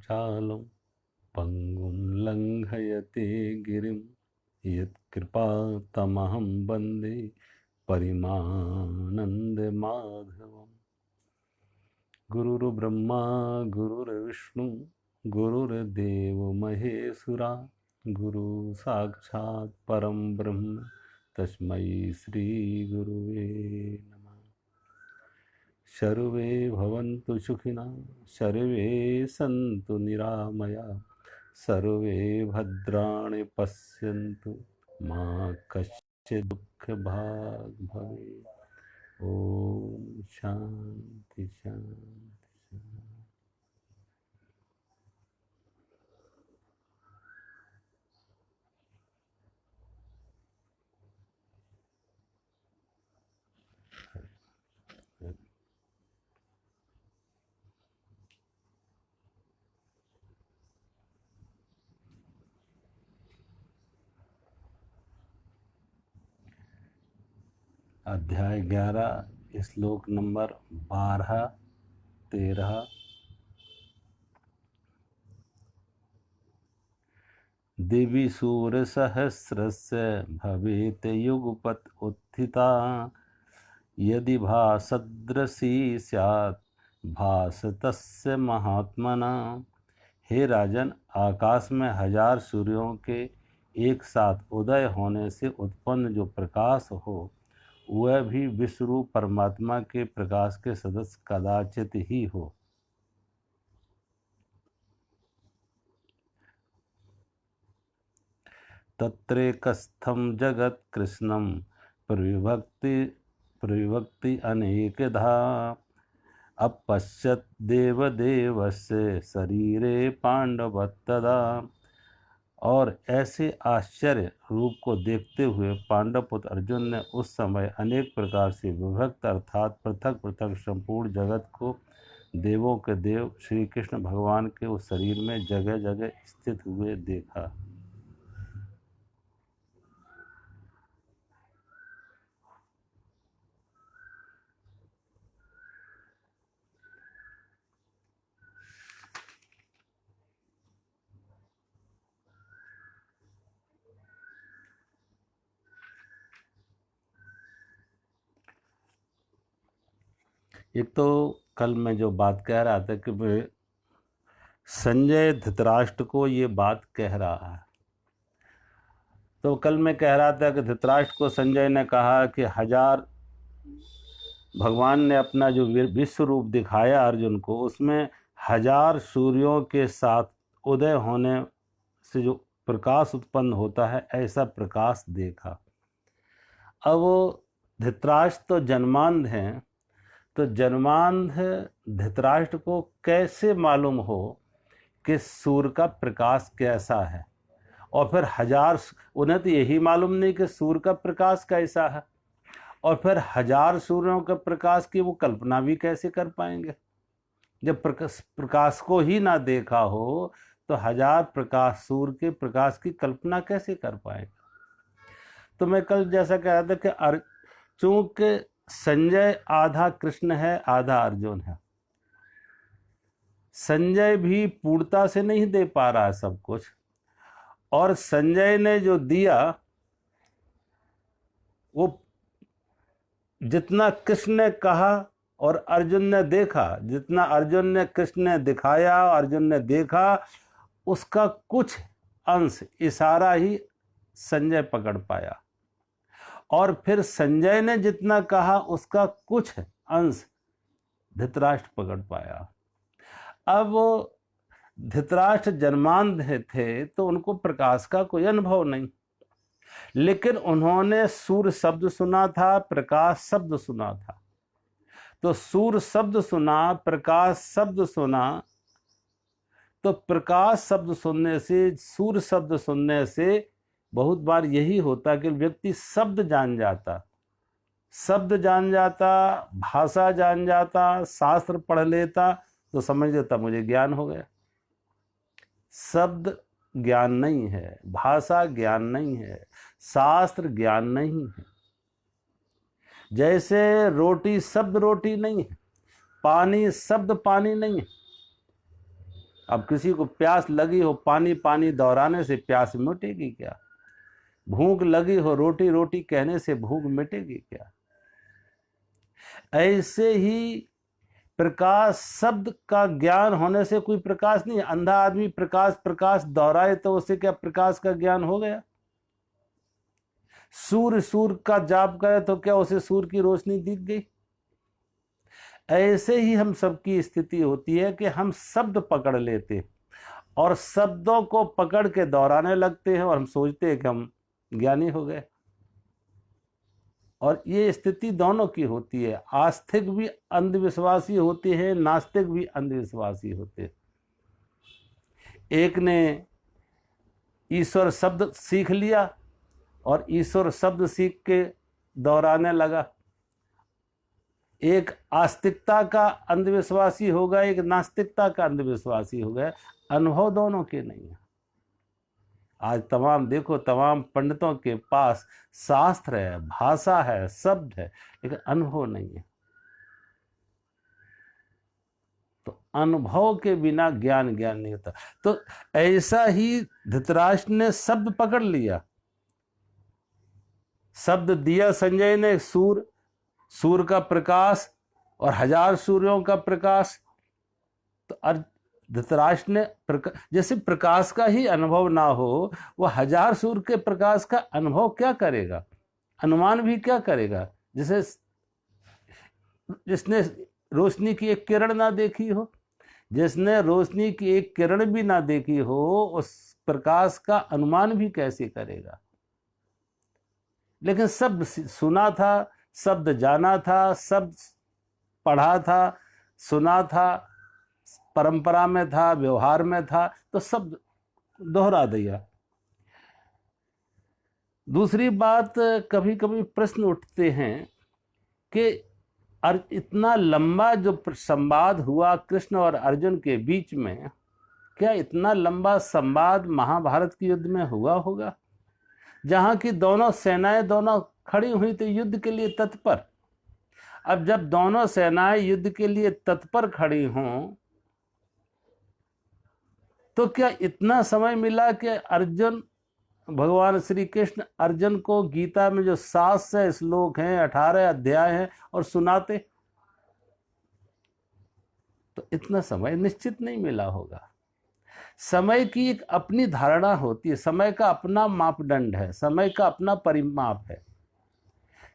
वाचालं पंगुं लंघयते गिरिं यत्कृपातमहं वन्दे परिमानन्दमाधवम्। गुरुर्ब्रह्मा गुरुर्विष्णु गुरुर्देवो महेश्वरा, गुरु साक्षात् परं ब्रह्म तस्मै श्री गुरुवे नमः। सर्वे भवन्तु सुखिनः, सर्वे सन्तु निरामया, सर्वे भद्राणि पश्यन्तु मा कश्चित् दुःखभाग् भवेत्। ओम शांति शांति। अध्याय 11 श्लोक नंबर 12, 13। दिवि सूर्यसहस्रस्य भवेत् युगपत् उत्थिता, यदि भासदृशी स्यात् भासतस्य महात्मना। हे राजन, आकाश में 1000 सूर्यों के एक साथ उदय होने से उत्पन्न जो प्रकाश हो, वह भी विश्वरूप परमात्मा के प्रकाश के सदस्य कदाचित ही हो। तत्रेकस्थं जगत् कृष्णं प्रविभक्ति अनेकधा, अपश्यत् देवदेवस्य शरीरे पांडवत्तदा। और ऐसे आश्चर्य रूप को देखते हुए पांडव पुत्र अर्जुन ने उस समय अनेक प्रकार से विभक्त अर्थात पृथक पृथक संपूर्ण जगत को देवों के देव श्री कृष्ण भगवान के उस शरीर में जगह जगह स्थित हुए देखा। एक तो कल मैं जो बात कह रहा था कि संजय धृतराष्ट्र को ये बात कह रहा है, तो कल मैं कह रहा था कि धृतराष्ट्र को संजय ने कहा कि 1000 भगवान ने अपना जो विश्व रूप दिखाया अर्जुन को, उसमें 1000 सूर्यों के साथ उदय होने से जो प्रकाश उत्पन्न होता है, ऐसा प्रकाश देखा। अब धृतराष्ट्र तो जन्मांध हैं, तो जन्मांध धृतराष्ट्र को कैसे मालूम हो कि सूर्य का प्रकाश कैसा है? और फिर 1000, उन्हें तो यही मालूम नहीं कि सूर्य का प्रकाश कैसा है, और फिर 1000 सूर्यों के प्रकाश की वो कल्पना भी कैसे कर पाएंगे? जब प्रकाश को ही ना देखा हो तो 1000 प्रकाश सूर्य के प्रकाश की कल्पना कैसे कर पाएगा? तो मैं कल जैसा कह रहा था कि चूंकि संजय आधा कृष्ण है आधा अर्जुन है, संजय भी पूर्णता से नहीं दे पा रहा है सब कुछ, और संजय ने जो दिया वो जितना कृष्ण ने कहा और अर्जुन ने देखा, जितना अर्जुन ने कृष्ण ने दिखाया अर्जुन ने देखा, उसका कुछ अंश इशारा ही संजय पकड़ पाया, और फिर संजय ने जितना कहा उसका कुछ अंश धृतराष्ट्र पकड़ पाया। अब धृतराष्ट्र जन्मांध थे तो उनको प्रकाश का कोई अनुभव नहीं, लेकिन उन्होंने सूर्य शब्द सुना था, प्रकाश शब्द सुना था। तो सूर्य शब्द सुना, प्रकाश शब्द सुना, तो प्रकाश शब्द सुनने से, सूर्य शब्द सुनने से बहुत बार यही होता कि व्यक्ति शब्द जान जाता, शब्द जान जाता, भाषा जान जाता, शास्त्र पढ़ लेता, तो समझ लेता मुझे ज्ञान हो गया। शब्द ज्ञान नहीं है, भाषा ज्ञान नहीं है, शास्त्र ज्ञान नहीं है। जैसे रोटी शब्द रोटी नहीं है, पानी शब्द पानी नहीं है। अब किसी को प्यास लगी हो, पानी पानी दोहराने से प्यास मिटेगी क्या? भूख लगी हो, रोटी रोटी कहने से भूख मिटेगी क्या? ऐसे ही प्रकाश शब्द का ज्ञान होने से कोई प्रकाश नहीं। अंधा आदमी प्रकाश प्रकाश दोहराए तो उसे क्या प्रकाश का ज्ञान हो गया? सूर्य का जाप करे तो क्या उसे सूर्य की रोशनी दिख गई? ऐसे ही हम सबकी स्थिति होती है कि हम शब्द पकड़ लेते हैं और शब्दों को पकड़ के दोहराने लगते हैं और हम सोचते हैं कि हम ज्ञानी हो गए। और ये स्थिति दोनों की होती है। आस्तिक भी अंधविश्वासी होते हैं, नास्तिक भी अंधविश्वासी होते हैं। एक ने ईश्वर शब्द सीख लिया और ईश्वर शब्द सीख के दोहराने लगा। एक आस्तिकता का अंधविश्वासी हो गया, एक नास्तिकता का अंधविश्वासी हो गया। अनुभव दोनों के नहीं है। आज तमाम देखो, तमाम पंडितों के पास शास्त्र है, भाषा है, शब्द है, लेकिन अनुभव नहीं है। तो अनुभव के बिना ज्ञान नहीं होता। तो ऐसा ही धृतराष्ट्र ने शब्द पकड़ लिया, शब्द दिया संजय ने, सूर्य का प्रकाश और 1000 सूर्यों का प्रकाश। तो धृतराष्ट्र ने जैसे प्रकाश का ही अनुभव ना हो, वो 1000 सूर्य के प्रकाश का अनुभव क्या करेगा, अनुमान भी क्या करेगा? जैसे जिसने रोशनी की एक किरण ना देखी हो, जिसने रोशनी की एक किरण भी ना देखी हो, उस प्रकाश का अनुमान भी कैसे करेगा? लेकिन शब्द सुना था, शब्द जाना था, शब्द पढ़ा था, सुना था, परंपरा में था, व्यवहार में था, तो शब्द दोहरा दिया। दूसरी बात, कभी कभी प्रश्न उठते हैं कि इतना लंबा जो संवाद हुआ कृष्ण और अर्जुन के बीच में, क्या इतना लंबा संवाद महाभारत के युद्ध में हुआ होगा, जहां की दोनों सेनाएं दोनों खड़ी हुई थी युद्ध के लिए तत्पर? अब जब दोनों सेनाएं युद्ध के लिए तत्पर खड़ी हों, तो क्या इतना समय मिला कि अर्जुन, भगवान श्री कृष्ण अर्जुन को गीता में जो 700 श्लोक हैं, 18 अध्याय हैं और सुनाते? तो इतना समय निश्चित नहीं मिला होगा। समय की एक अपनी धारणा होती है, समय का अपना मापदंड है, समय का अपना परिमाप है।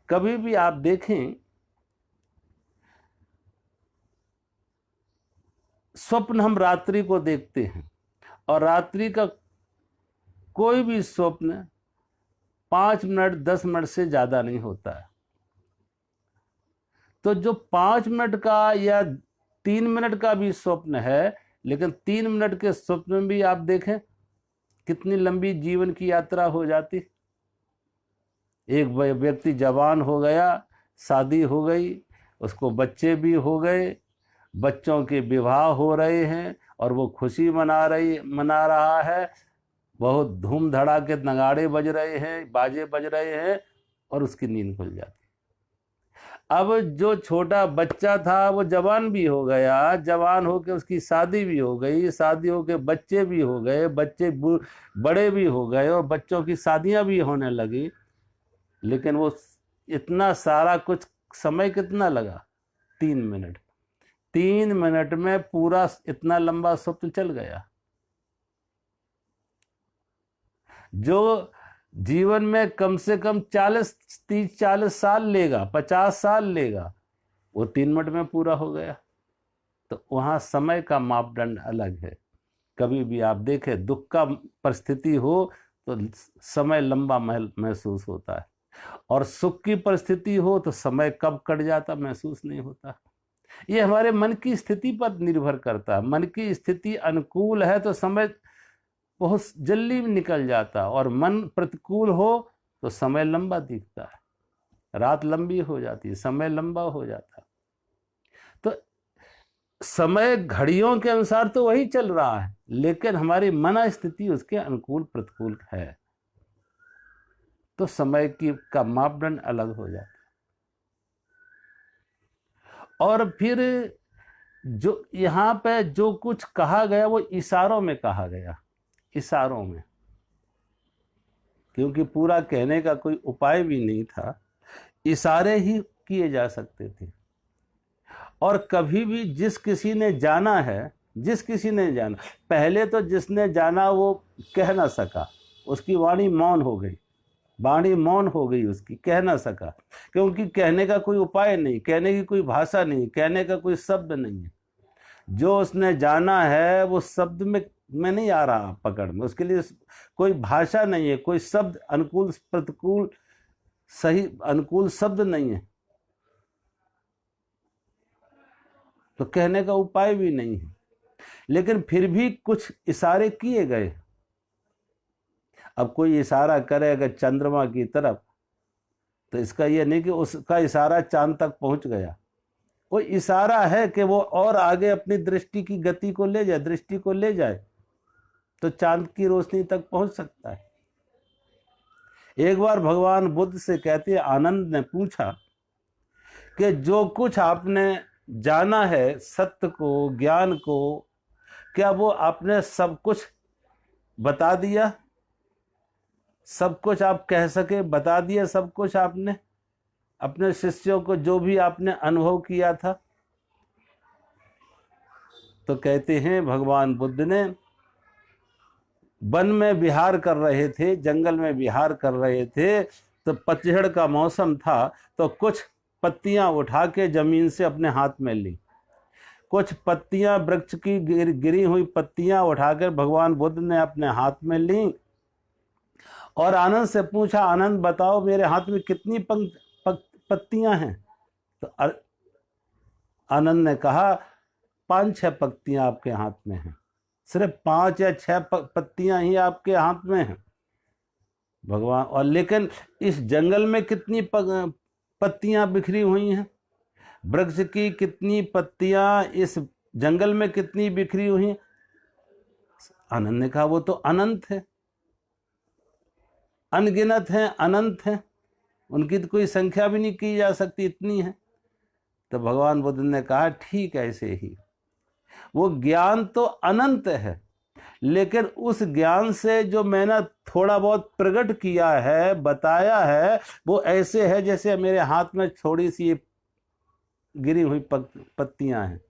कभी भी आप देखें, स्वप्न हम रात्रि को देखते हैं और रात्रि का कोई भी स्वप्न 5 मिनट 10 मिनट से ज्यादा नहीं होता है। तो जो 5 मिनट का या 3 मिनट का भी स्वप्न है, लेकिन 3 मिनट के स्वप्न में भी आप देखें कितनी लंबी जीवन की यात्रा हो जाती। एक व्यक्ति जवान हो गया, शादी हो गई, उसको बच्चे भी हो गए, बच्चों के विवाह हो रहे हैं और वो खुशी मना रहा है, बहुत धूम धड़ाके नगाड़े बज रहे हैं, बाजे बज रहे हैं, और उसकी नींद खुल जाती। अब जो छोटा बच्चा था वो जवान भी हो गया, जवान होके उसकी शादी भी हो गई, शादी होके बच्चे भी हो गए, बच्चे बड़े भी हो गए और बच्चों की शादियां भी होने लगी, लेकिन वो इतना सारा कुछ समय कितना लगा? 3 मिनट। 3 मिनट में पूरा इतना लंबा स्वप्न चल गया। जो जीवन में कम से कम 30-40 साल लेगा, 50 साल लेगा, वो 3 मिनट में पूरा हो गया। तो वहां समय का मापदंड अलग है। कभी भी आप देखें, दुख का परिस्थिति हो तो समय लंबा महसूस होता है, और सुख की परिस्थिति हो तो समय कब कट जाता महसूस नहीं होता। ये हमारे मन की स्थिति पर निर्भर करता है। मन की स्थिति अनुकूल है तो समय बहुत जल्दी निकल जाता, और मन प्रतिकूल हो तो समय लंबा दिखता है, रात लंबी हो जाती है, समय लंबा हो जाता है। तो समय घड़ियों के अनुसार तो वही चल रहा है, लेकिन हमारी मन स्थिति उसके अनुकूल प्रतिकूल है, तो समय का मापदंड अलग हो जाता है। और फिर जो यहाँ पे जो कुछ कहा गया वो इशारों में कहा गया, इशारों में, क्योंकि पूरा कहने का कोई उपाय भी नहीं था, इशारे ही किए जा सकते थे। और कभी भी जिस किसी ने जाना है, जिस किसी ने जाना, पहले तो जिसने जाना वो कह ना सका, उसकी वाणी मौन हो गई, वाणी मौन हो गई उसकी, कह ना सका, क्योंकि कहने का कोई उपाय नहीं, कहने की कोई भाषा नहीं, कहने का कोई शब्द नहीं है। जो उसने जाना है वो शब्द में नहीं आ रहा पकड़ में, उसके लिए कोई भाषा नहीं है, कोई शब्द अनुकूल प्रतिकूल सही अनुकूल शब्द नहीं है, तो कहने का उपाय भी नहीं है। लेकिन फिर भी कुछ इशारे किए गए। अब कोई इशारा करे अगर चंद्रमा की तरफ, तो इसका यह नहीं कि उसका इशारा चांद तक पहुंच गया, वो इशारा है कि वो और आगे अपनी दृष्टि की गति को ले जाए, दृष्टि को ले जाए, तो चांद की रोशनी तक पहुंच सकता है। एक बार भगवान बुद्ध से कहते आनंद ने पूछा कि जो कुछ आपने जाना है सत्य को, ज्ञान को, क्या वो आपने सब कुछ बता दिया? सब कुछ आप कह सके, बता दिया सब कुछ आपने अपने शिष्यों को, जो भी आपने अनुभव किया था? तो कहते हैं भगवान बुद्ध ने, वन में विहार कर रहे थे, जंगल में विहार कर रहे थे, तो पतझड़ का मौसम था, तो कुछ पत्तियां उठा के जमीन से अपने हाथ में ली, कुछ पत्तियां वृक्ष की गिरी हुई पत्तियां उठाकर भगवान बुद्ध ने अपने हाथ में ली और आनंद से पूछा, आनंद बताओ मेरे हाथ में कितनी पत्तियां हैं? तो आनंद ने कहा 5-6 पत्तियां आपके हाथ में हैं, सिर्फ 5 या 6 पत्तियां ही आपके हाथ में हैं भगवान। और लेकिन इस जंगल में कितनी पत्तियां बिखरी हुई हैं, वृक्ष की कितनी पत्तियां इस जंगल में कितनी बिखरी हुई हैं? आनंद ने कहा वो तो अनंत है, अनगिनत है, अनंत है, उनकी तो कोई संख्या भी नहीं की जा सकती, इतनी है। तो भगवान बुद्ध ने कहा ठीक है, ऐसे ही वो ज्ञान तो अनंत है, लेकिन उस ज्ञान से जो मैंने थोड़ा बहुत प्रकट किया है, बताया है, वो ऐसे है जैसे मेरे हाथ में थोड़ी सी गिरी हुई पत्तियां हैं।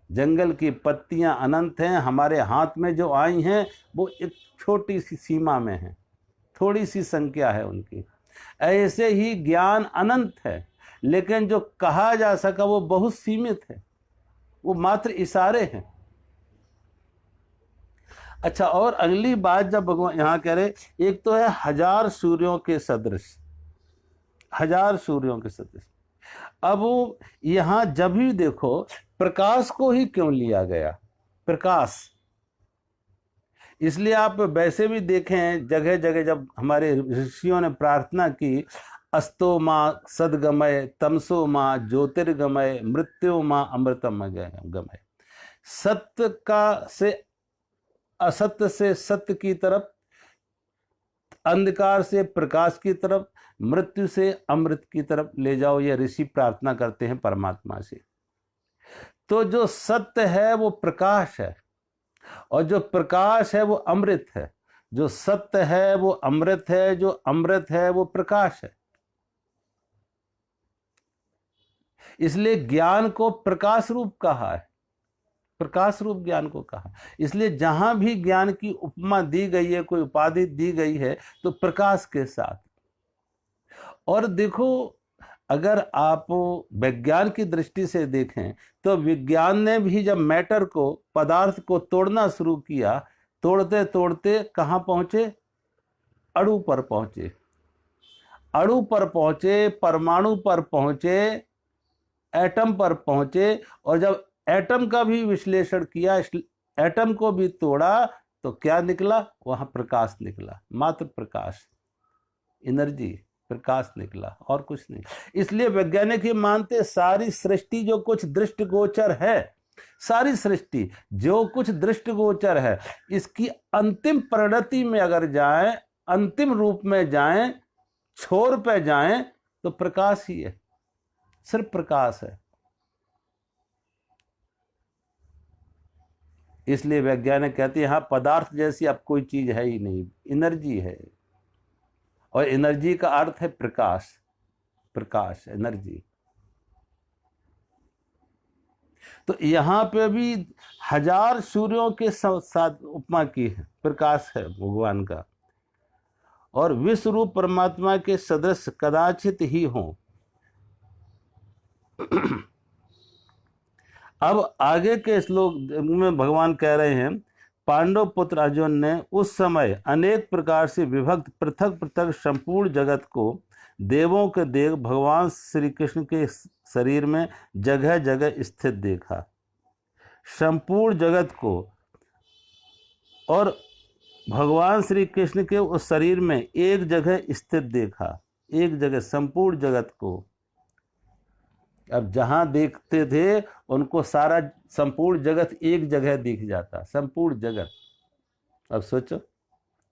जंगल की पत्तियां अनंत हैं, हमारे हाथ में जो आई हैं वो एक छोटी सी सीमा में है, थोड़ी सी संख्या है उनकी। ऐसे ही ज्ञान अनंत है, लेकिन जो कहा जा सका वो बहुत सीमित है, वो मात्र इशारे हैं। अच्छा, और अगली बात जब भगवान यहां कह रहे, एक तो है 1000 सूर्यों के सदृश, 1000 सूर्यों के सदृश। अब यहां जब भी देखो प्रकाश को ही क्यों लिया गया? प्रकाश, इसलिए आप वैसे भी देखें जगह जगह जब हमारे ऋषियों ने प्रार्थना की, अस्तो माँ सदगमय, तमसो माँ ज्योतिर्गमय, मृत्यु माँ अमृतम गमय। सत्य का से असत्य से सत्य की तरफ, अंधकार से प्रकाश की तरफ, मृत्यु से अमृत की तरफ ले जाओ, ये ऋषि प्रार्थना करते हैं परमात्मा से। तो जो सत्य है वो प्रकाश है, और जो प्रकाश है वो अमृत है, जो सत्य है वो अमृत है, जो अमृत है वो प्रकाश है। इसलिए ज्ञान को प्रकाश रूप कहा है, प्रकाश रूप ज्ञान को कहा। इसलिए जहां भी ज्ञान की उपमा दी गई है, कोई उपाधि दी गई है, तो प्रकाश के साथ। और देखो, अगर आप विज्ञान की दृष्टि से देखें तो विज्ञान ने भी जब मैटर को, पदार्थ को तोड़ना शुरू किया, तोड़ते तोड़ते कहां पहुंचे? अणु पर पहुंचे, अणु पर पहुंचे, परमाणु पर पहुंचे, एटम पर पहुंचे। और जब एटम का भी विश्लेषण किया, एटम को भी तोड़ा, तो क्या निकला? वहां प्रकाश निकला, मात्र प्रकाश, एनर्जी, प्रकाश निकला, और कुछ नहीं। इसलिए वैज्ञानिक ये मानते सारी सृष्टि जो कुछ दृष्टिगोचर है, सारी सृष्टि जो कुछ दृष्टिगोचर है, इसकी अंतिम परिणति में अगर जाएं, अंतिम रूप में जाएं, छोर पे जाएं, तो प्रकाश ही है, सिर्फ प्रकाश है। इसलिए वैज्ञानिक कहते हैं हाँ, पदार्थ जैसी अब कोई चीज है ही नहीं, एनर्जी है। और एनर्जी का अर्थ है प्रकाश, प्रकाश एनर्जी। तो यहाँ पे भी 1000 सूर्यों के साथ उपमा की है, प्रकाश है भगवान का। और विश्व रूप परमात्मा के सदृश कदाचित ही हो। अब आगे के श्लोक में भगवान कह रहे हैं, पांडव पुत्र अर्जुन ने उस समय अनेक प्रकार से विभक्त पृथक पृथक संपूर्ण जगत को देवों के देव भगवान श्री कृष्ण के शरीर में जगह जगह स्थित देखा। संपूर्ण जगत को और भगवान श्री कृष्ण के उस शरीर में एक जगह स्थित देखा, एक जगह संपूर्ण जगत को। अब जहां देखते थे उनको सारा संपूर्ण जगत एक जगह दिख जाता, संपूर्ण जगत। अब सोचो,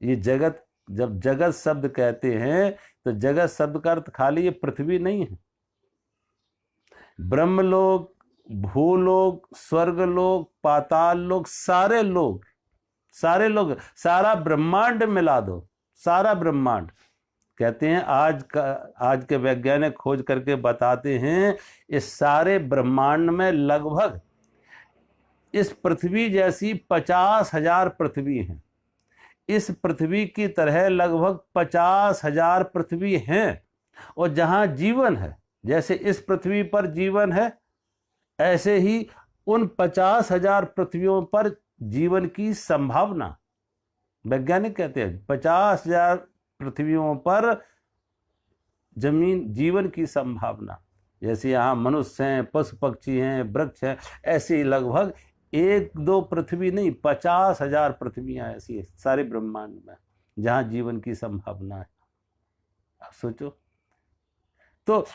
ये जगत, जब जगत शब्द कहते हैं तो जगत शब्द का अर्थ खाली ये पृथ्वी नहीं है। ब्रह्मलोक, भूलोक, स्वर्गलोक, पाताल लोक, सारे लोग, सारे लोग, सारा ब्रह्मांड मिला दो, सारा ब्रह्मांड। कहते हैं आज के वैज्ञानिक खोज करके बताते हैं इस सारे ब्रह्मांड में लगभग इस पृथ्वी जैसी 50,000 पृथ्वी हैं। इस पृथ्वी की तरह लगभग 50,000 पृथ्वी हैं। और जहां जीवन है, जैसे इस पृथ्वी पर जीवन है, ऐसे ही उन 50,000 पृथ्वियों पर जीवन की संभावना। वैज्ञानिक कहते हैं 50,000 पृथ्वियों पर जमीन जीवन की संभावना। जैसे यहाँ मनुष्य हैं, पशु पक्षी हैं, वृक्ष हैं, ऐसे ही लगभग 1-2 पृथ्वी नहीं, 50,000 पृथ्वियां ऐसी है सारे ब्रह्मांड में जहाँ जीवन की संभावना है। आप सोचो, तो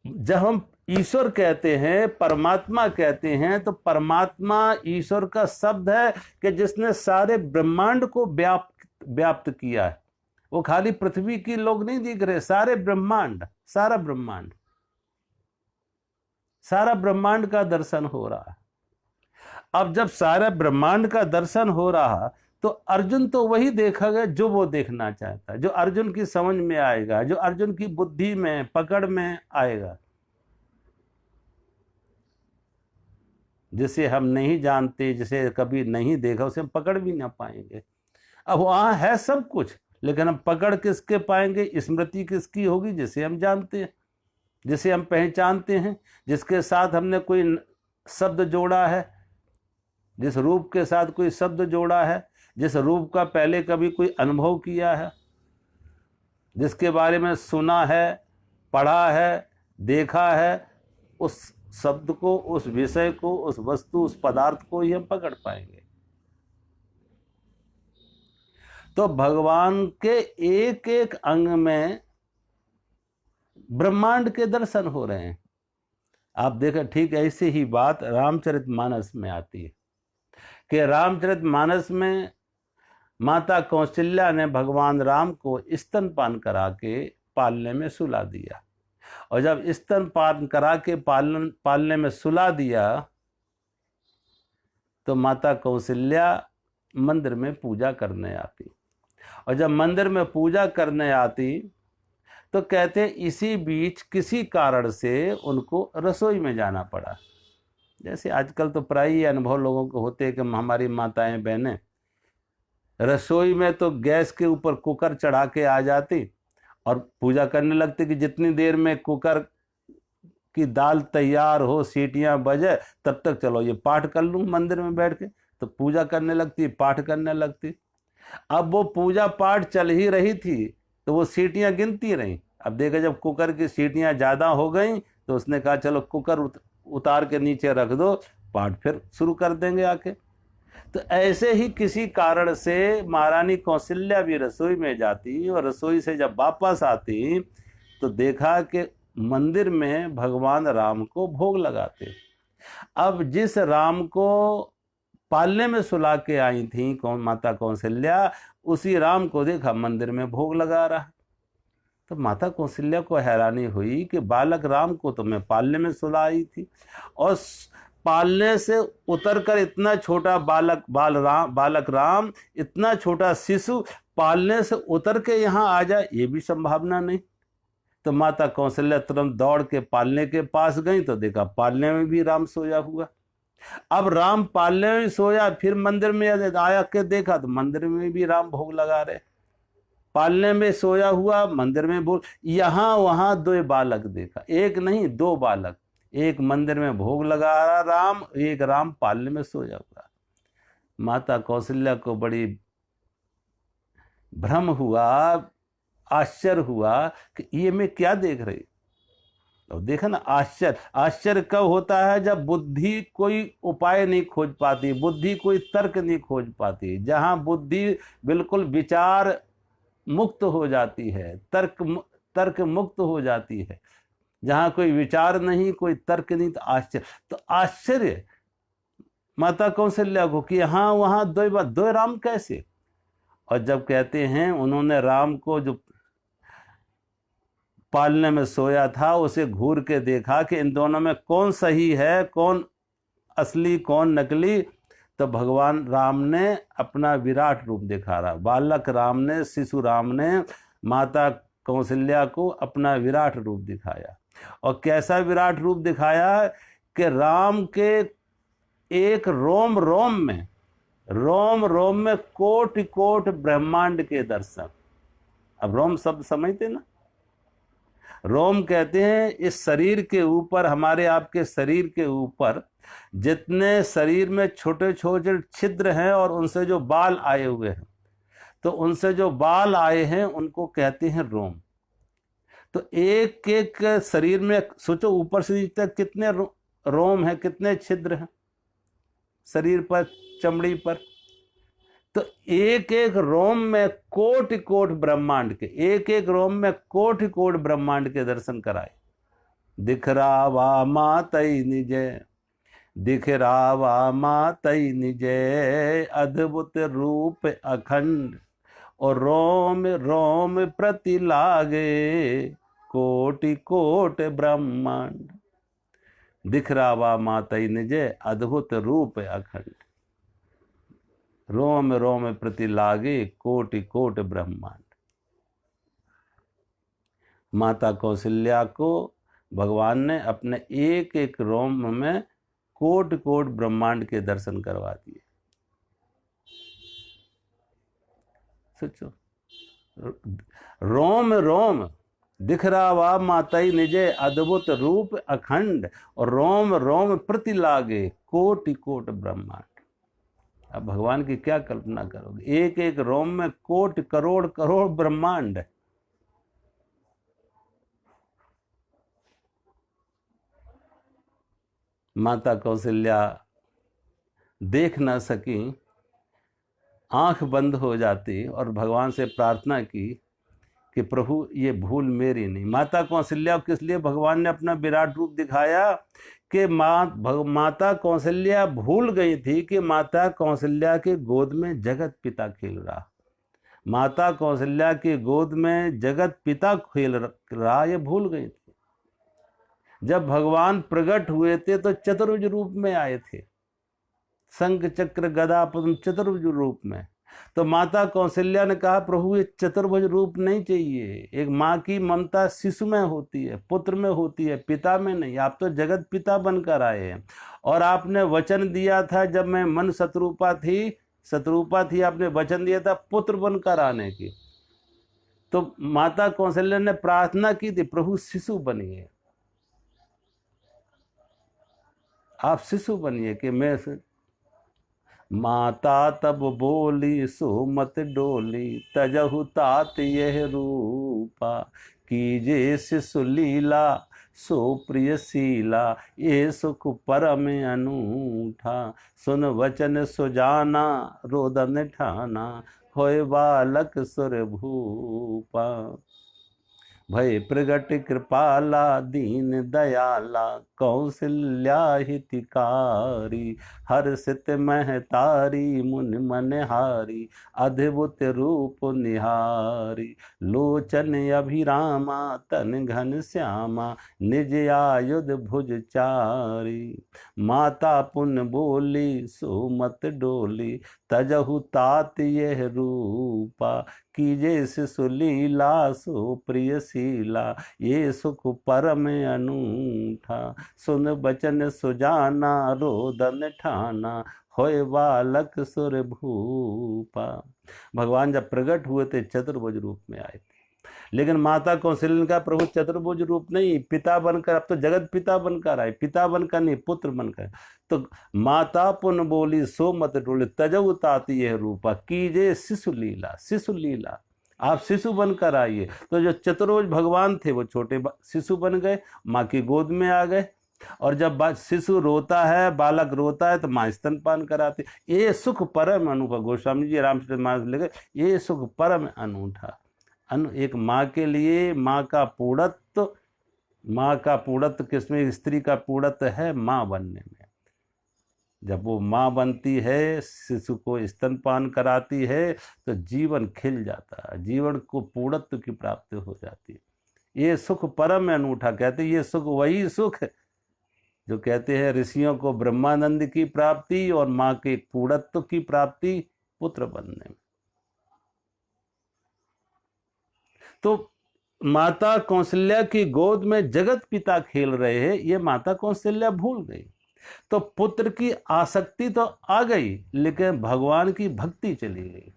जब हम ईश्वर कहते हैं, परमात्मा कहते हैं, तो परमात्मा ईश्वर का शब्द है कि जिसने सारे ब्रह्मांड को व्याप्त किया है। वो खाली पृथ्वी की लोग नहीं दिख रहे, सारे ब्रह्मांड, सारा ब्रह्मांड, सारा ब्रह्मांड का दर्शन हो रहा है। अब जब सारा ब्रह्मांड का दर्शन हो रहा तो अर्जुन तो वही देखेगा जो वो देखना चाहता है, जो अर्जुन की समझ में आएगा, जो अर्जुन की बुद्धि में, पकड़ में आएगा। जिसे हम नहीं जानते, जिसे कभी नहीं देखा, उसे हम पकड़ भी ना पाएंगे। अब वहां है सब कुछ, लेकिन हम पकड़ किसके पाएंगे? स्मृति किसकी होगी? जिसे हम जानते हैं, जिसे हम पहचानते हैं, जिसके साथ हमने कोई शब्द जोड़ा है, जिस रूप के साथ कोई शब्द जोड़ा है, जिस रूप का पहले कभी कोई अनुभव किया है, जिसके बारे में सुना है, पढ़ा है, देखा है, उस शब्द को, उस विषय को, उस वस्तु, उस पदार्थ को ही हम पकड़ पाएंगे। तो भगवान के एक एक अंग में ब्रह्मांड के दर्शन हो रहे हैं। आप देखें, ठीक ऐसी ही बात रामचरितमानस में आती है कि रामचरितमानस में माता कौशल्या ने भगवान राम को स्तनपान करा के पालने में सुला दिया। और जब स्तनपान करा के पालने में सुला दिया तो माता कौशल्या मंदिर में पूजा करने आती। और जब मंदिर में पूजा करने आती तो कहते इसी बीच किसी कारण से उनको रसोई में जाना पड़ा। जैसे आजकल तो प्राय ही अनुभव लोगों को होते हैं कि हमारी माताएं बहनें रसोई में तो गैस के ऊपर कुकर चढ़ा के आ जाती और पूजा करने लगती कि जितनी देर में कुकर की दाल तैयार हो, सीटियां बजे, तब तक चलो ये पाठ कर लूँ मंदिर में बैठ के। तो पूजा करने लगती, पाठ करने लगती। अब वो पूजा पाठ चल ही रही थी तो वो सीटियां गिनती रहीं। अब देखा जब कुकर की सीटियां ज़्यादा हो गई तो उसने कहा चलो कुकर उतार के नीचे रख दो, पाठ फिर शुरू कर देंगे आके। तो ऐसे ही किसी कारण से महारानी कौशल्या भी रसोई में जाती और रसोई से जब वापस आती तो देखा कि मंदिर में भगवान राम को भोग लगाते। अब जिस राम को पालने में सुला के आई थी माता कौशल्या, उसी राम को देखा मंदिर में भोग लगा रहा। तो माता कौशल्या को हैरानी हुई कि बालक राम को तो मैं पालने में सुलाई थी और पालने से उतरकर इतना छोटा बालक राम, इतना छोटा शिशु पालने से उतर के यहाँ आ जाए, ये भी संभावना नहीं। तो माता कौशल्या तुरंत दौड़ के पालने के पास गई तो देखा पालने में भी राम सोया हुआ। अब राम पालने में सोया, फिर मंदिर में आया के देखा तो मंदिर में भी राम भोग लगा रहे। पालने में सोया हुआ, मंदिर में भोग, यहां वहां 2 बालक देखा, एक नहीं 2 बालक, एक मंदिर में भोग लगा रहा राम, एक राम पालने में सोया हुआ। माता कौशल्या को बड़ी भ्रम हुआ, आश्चर्य हुआ कि ये मैं क्या देख रही। तो देखा ना, आश्चर्य कब होता है, जब बुद्धि कोई उपाय नहीं खोज पाती, बुद्धि कोई तर्क नहीं खोज पाती। जहां बुद्धि बिल्कुल विचार मुक्त हो जाती है, तर्क मुक्त हो जाती है, जहां कोई विचार नहीं, कोई तर्क नहीं, तो आश्चर्य माता कौशल्या को कि यहाँ वहां 2 राम कैसे। और जब कहते हैं उन्होंने राम को जो पालने में सोया था उसे घूर के देखा कि इन दोनों में कौन सही है, कौन असली कौन नकली, तो भगवान राम ने अपना विराट रूप दिखा रहा। बालक राम ने, शिशु राम ने माता कौशल्या को अपना विराट रूप दिखाया। और कैसा विराट रूप दिखाया कि राम के एक रोम रोम में कोटि कोटि ब्रह्मांड के दर्शन। अब रोम शब्द समझते ना, रोम कहते हैं इस शरीर के ऊपर, हमारे आपके शरीर के ऊपर जितने शरीर में छोटे छोटे छिद्र हैं और उनसे जो बाल आए हुए हैं, तो उनसे जो बाल आए हैं उनको कहते हैं रोम। तो एक एक शरीर में सोचो ऊपर से नीचे तक कितने रोम हैं, कितने छिद्र हैं शरीर पर, चमड़ी पर। तो एक एक रोम में कोटि कोटि ब्रह्मांड के, एक एक रोम में कोटि कोटि ब्रह्मांड के दर्शन कराए। दिख रावा मातई निजे, दिख रावा मातई निजे, अद्भुत रूप अखंड, और रोम रोम प्रति लागे, कोटि कोटि ब्रह्मांड। दिख रावा मातई निजे, अद्भुत रूप अखंड, रोम रोम प्रति लागे, कोटि कोटि ब्रह्मांड। माता कौशल्या को भगवान ने अपने एक एक रोम में कोटि कोटि ब्रह्मांड के दर्शन करवा दिए। सोचो, रोम रोम दिख रावा मातई निजे, अद्भुत रूप अखंड, और रोम रोम प्रति लागे, कोटि कोटि ब्रह्मांड। अब भगवान की क्या कल्पना करोगे, एक एक रोम में कोटि करोड़ करोड़ ब्रह्मांड। माता कौशल्या देख न सकी, आंख बंद हो जाती और भगवान से प्रार्थना की कि प्रभु ये भूल मेरी नहीं। माता कौशल्या को किस लिए भगवान ने अपना विराट रूप दिखाया कि माता कौशल्या भूल गई थी कि माता कौशल्या के गोद में जगत पिता खेल रहा। माता कौशल्या की गोद में जगत पिता खेल रहा, ये भूल गई थी। जब भगवान प्रकट हुए थे तो चतुर्भुज रूप में आए थे, शंख चक्र गदा पद्म चतुर्भुज रूप में। तो माता कौशल्या ने कहा प्रभु ये चतुर्भुज रूप नहीं चाहिए। एक माँ की ममता शिशु में होती है, पुत्र में होती है, पिता में नहीं। आप तो जगत पिता बनकर आए हैं और आपने वचन दिया था, जब मैं मन शत्रुपा थी, आपने वचन दिया था पुत्र बनकर आने की। तो माता कौशल्या ने प्रार्थना की थी प्रभु शिशु बनिए, आप शिशु बनिए कि मैं। माता तब बोली सुमत डोली, तजहु तात यह रूपा, कीजे शिशु लीला सो प्रिय शीला, ये सुख परम अनूठा, सुन वचन सुजाना रोदन ठाना, होय बालक सुर भूपा। भय प्रगट कृपाला दीन दयाला कौशल्या हितकारी हर्षित महतारी मुनि मनहारी अद्भुत रूप निहारी लोचन अभिरामा तन घन श्यामा निज आयुध भुज चारी माता पुन बोली सो मत डोली तजहु तात यह रूपा कीजे शिशु लीला सो प्रिय शीला ये सुख परम अनूठा सुन बचन सुजाना रोदन ठाना होय बालक सुर भूपा। भगवान जब प्रकट हुए थे चतुर्भुज रूप में आए थे, लेकिन माता कौशल्या का प्रभु चतुर्भुज रूप नहीं, पिता बनकर, अब तो जगत पिता बनकर आए, पिता बनकर नहीं पुत्र बनकर। तो माता पुन बोली सो मत डोले तजऊ ताती यह रूपा कीजे शिशु लीला, शिशु लीला आप शिशु बनकर आइए। तो जो चतुर्भुज भगवान थे वो छोटे शिशु बन गए, माँ की गोद में आ गए, और जब शिशु रोता है, बालक रोता है तो माँ स्तनपान कराती। ये सुख परम अनूठा, गोस्वामी जी रामचरित मानस लिखे, ये सुख परम अनूठा। एक माँ के लिए माँ का पूर्णत्व किसमें? स्त्री का पूर्णत्व है माँ बनने में। जब वो माँ बनती है, शिशु को स्तनपान कराती है, तो जीवन खिल जाता है, जीवन को पूर्णत्व की प्राप्ति हो जाती है। ये सुख परम अनूठा कहते हैं। ये सुख वही सुख जो कहते हैं ऋषियों को ब्रह्मानंद की प्राप्ति और माँ के पूर्णत्व की प्राप्ति पुत्र बनने में। तो माता कौशल्या की गोद में जगत पिता खेल रहे हैं, ये माता कौशल्या भूल गई। तो पुत्र की आसक्ति तो आ गई, लेकिन भगवान की भक्ति चली गई।